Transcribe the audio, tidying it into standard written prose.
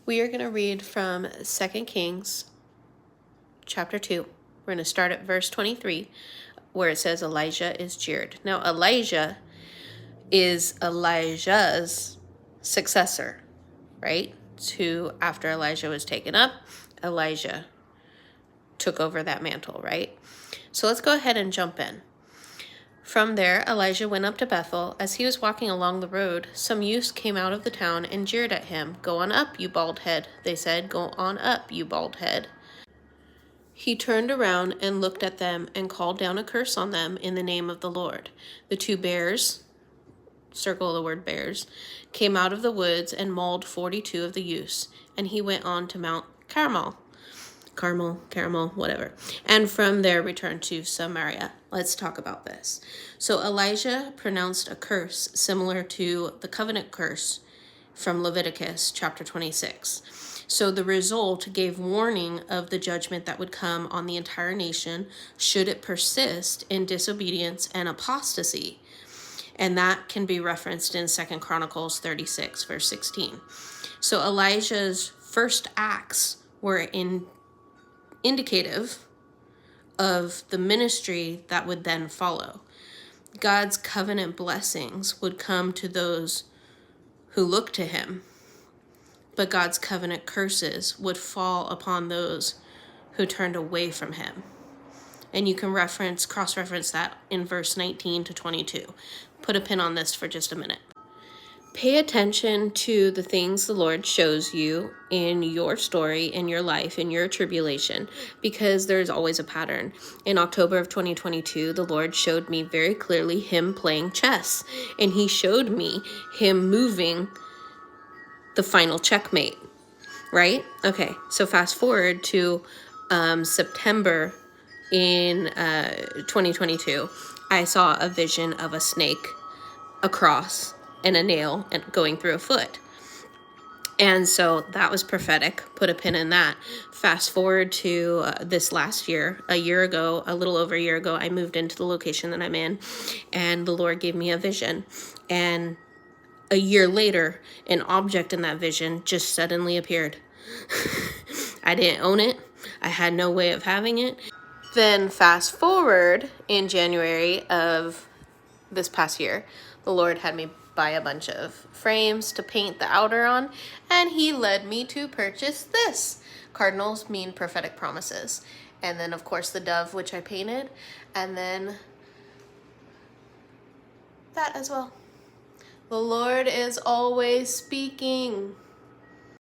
We are going to read from 2 Kings chapter 2. We're going to start at verse 23, where it says Elijah is jeered. Now, Elijah is Elijah's successor, right? After Elijah was taken up, Elijah took over that mantle, right? So let's go ahead and jump in. From there, Elijah went up to Bethel. As he was walking along the road, some youths came out of the town and jeered at him. "Go on up, you bald head," they said. "Go on up, you bald head." He turned around and looked at them and called down a curse on them in the name of the Lord. The two bears, circle the word bears, came out of the woods and mauled 42 of the youths, and he went on to Mount Carmel, whatever, and from there returned to Samaria. Let's talk about this. So Elijah pronounced a curse similar to the covenant curse from Leviticus chapter 26. So the result gave warning of the judgment that would come on the entire nation should it persist in disobedience and apostasy. And that can be referenced in 2 Chronicles 36, verse 16. So Elijah's first acts were indicative of the ministry that would then follow. God's covenant blessings would come to those who look to him, but God's covenant curses would fall upon those who turned away from him. And you can cross-reference that in verse 19 to 22. Put a pin on this for just a minute. Pay attention to the things the Lord shows you in your story, in your life, in your tribulation, because there's always a pattern. In October of 2022, the Lord showed me very clearly him playing chess, and he showed me him moving the final checkmate, right? Okay, so fast forward to September in 2022, I saw a vision of a snake, a cross, and a nail and going through a foot. And so that was prophetic. Put a pin in that. Fast forward to this last year, a little over a year ago, I moved into the location that I'm in, and the Lord gave me a vision. And a year later, an object in that vision just suddenly appeared. I didn't own it. I had no way of having it. Then fast forward in January of this past year, the Lord had me buy a bunch of frames to paint the outer on, and he led me to purchase this. Cardinals mean prophetic promises. And then, of course, the dove, which I painted, and then that as well. The Lord is always speaking.